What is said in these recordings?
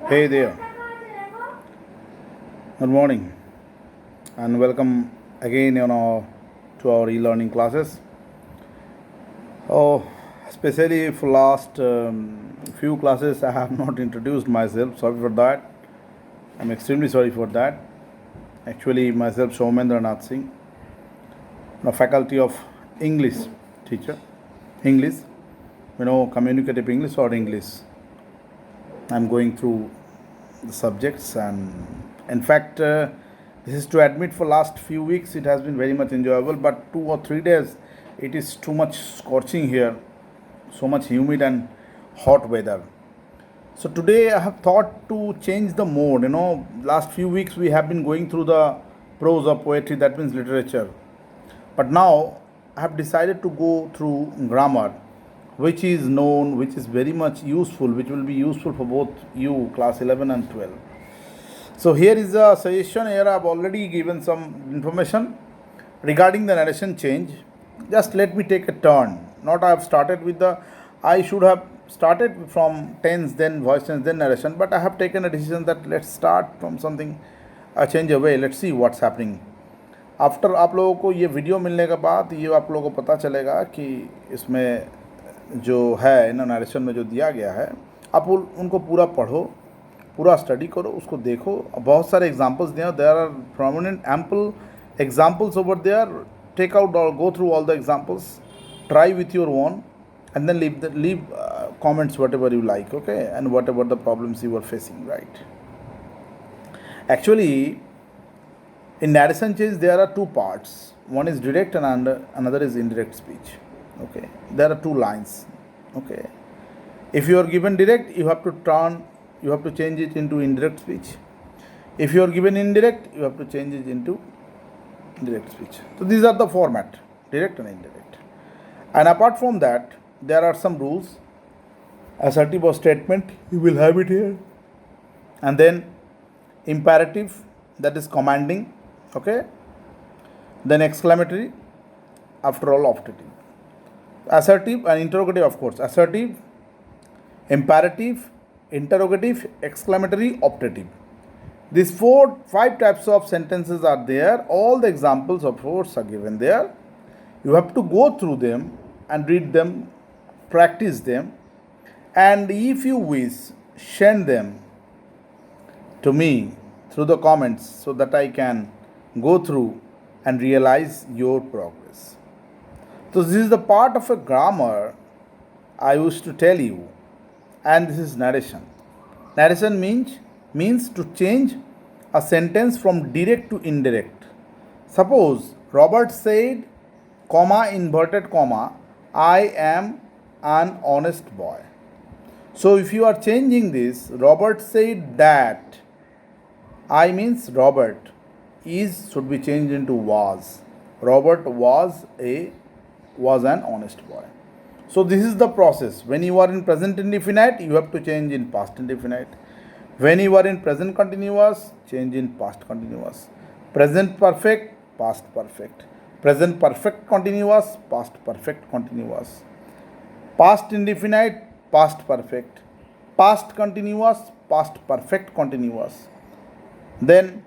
Hey there, good morning, and welcome again to our e-learning classes. Oh, especially for last few classes I have not introduced myself. Sorry for that. I'm extremely sorry for that. Actually, myself Soumendra Nath Singh, faculty of English teacher, English, communicative English or English. I'm going through the subjects, and in fact this is to admit for last few weeks it has been very much enjoyable, but 2 or 3 days it is too much scorching here, so much humid and hot weather. So today I have thought to change the mode. Last few weeks we have been going through the prose or poetry, that means literature, but now I have decided to go through grammar, which is known, which is very much useful, which will be useful for both you, class 11 and 12. So here is a suggestion. Here I have already given some information regarding the narration change. Just let me take a turn. Not I have started with I should have started from tense, then voice tense, then narration, but I have taken a decision that let's start from something, change away. Let's see what's happening. After आप लोगों को ये video मिलने के बाद ये आप लोगों को पता चलेगा कि इसमें जो है नरेशन में जो दिया गया है, आप उनको पूरा पढ़ो, पूरा स्टडी करो, उसको देखो. बहुत सारे एग्जांपल्स दिए, there are prominent ample examples over there. Take out और go through all the examples, try with your own, and then leave comments whatever you like, okay, and whatever the problems you are facing, right? Actually, in narration change there are two parts. One is direct and another is indirect speech. Okay, there are two lines. Okay, if you are given direct, you have to change it into indirect speech. If you are given indirect, you have to change it into direct speech. So these are the format, direct and indirect. And apart from that, there are some rules. Assertive or statement, you will have it here, and then imperative, that is commanding. Okay, then exclamatory, after all optative. Assertive and interrogative, of course. Assertive, imperative, interrogative, exclamatory, optative. These 5 types of sentences are there. All the examples, of course, are given there. You have to go through them and read them, practice them, and if you wish, send them to me through the comments so that I can go through and realize your progress. So this is the part of a grammar I used to tell you, and this is narration. Narration means to change a sentence from direct to indirect. Suppose Robert said, comma, inverted comma, I am an honest boy. So if you are changing this, Robert said that, I means Robert is should be changed into was. Robert was an honest boy. So this is the process. When you are in present indefinite, you have to change in past indefinite. When you are in present continuous, change in past continuous. Present perfect, past perfect. Present perfect continuous, past perfect continuous. Past indefinite, past perfect. Past continuous, past perfect continuous. Then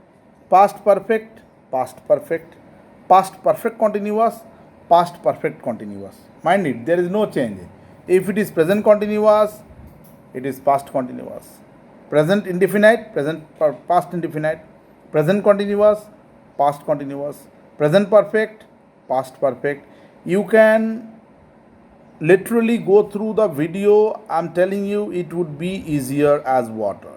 past perfect, past perfect. Past perfect continuous, past perfect continuous. Mind it, there is no change. If it is present continuous, it is past continuous. Present indefinite, past indefinite. Present continuous, past continuous. Present perfect, past perfect. You can literally go through the video. I'm telling you, it would be easier as water.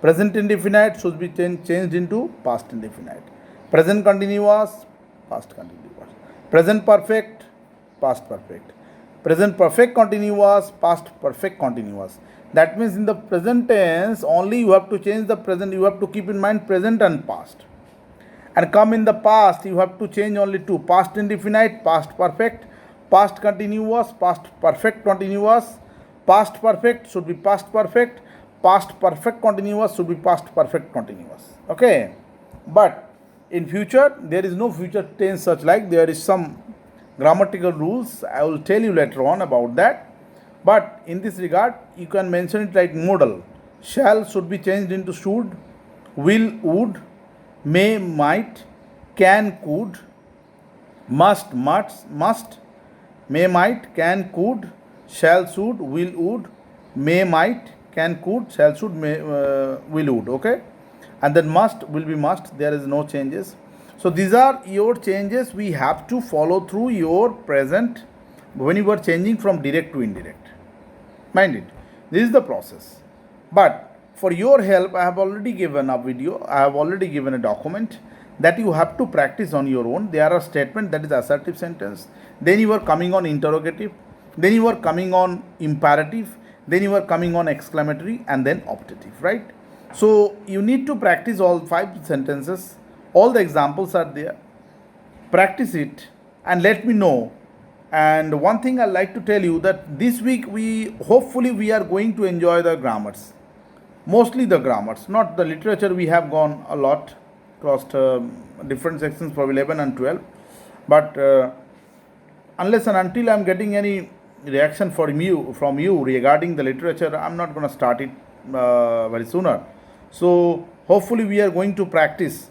Present indefinite should be changed into past indefinite. Present continuous, past continuous. Present perfect, past perfect. Present perfect continuous, past perfect continuous. That means in the present tense only you have to change the present. You have to keep in mind present and past. And come in the past, you have to change only two: past indefinite, past perfect. Past continuous, past perfect continuous. Past perfect should be past perfect. Past perfect continuous should be past perfect continuous. Okay, but in future there is no future tense such like. There is some grammatical rules. I will tell you later on about that. But in this regard, you can mention it like modal. shall should be changed into should, will, would, may, might, can, could, must, may, might, can, could, shall, should, will, would, may, might, can, could, shall, should, may, will, would. Okay, and then must will be must. There is no changes. So these are your changes. We have to follow through your present when you are changing from direct to indirect. Mind it. This is the process. But for your help, I have already given a video. I have already given a document that you have to practice on your own. There are statements, that is assertive sentence. Then you are coming on interrogative. Then you are coming on imperative. Then you are coming on exclamatory, and then optative, right? So you need to practice all 5 sentences. All the examples are there. Practice it and let me know. And one thing I like to tell you, that this week hopefully we are going to enjoy the grammars. Mostly the grammars, not the literature. We have gone a lot across different sections for 11 and 12. But unless and until I am getting any reaction from you regarding the literature, I am not going to start it very sooner. So hopefully we are going to practice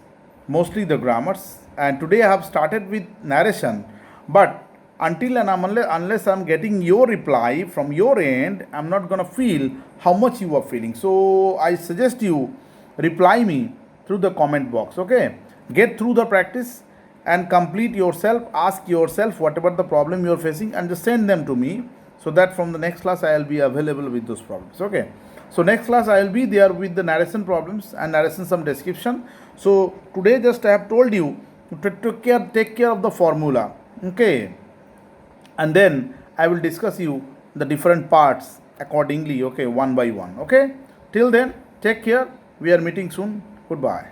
mostly the grammars. And today I have started with narration. But until and unless I'm getting your reply from your end, I'm not going to feel how much you are feeling. So I suggest you reply me through the comment box. Okay, get through the practice and complete yourself. Ask yourself whatever the problem you are facing and just send them to me, so that from the next class I will be available with those problems. Okay, so next class I will be there with the narration problems and narration some description. So today just I have told you to take care of the formula. Okay, and then I will discuss you the different parts accordingly. Okay, one by one. Okay, till then take care. We are meeting soon. Goodbye.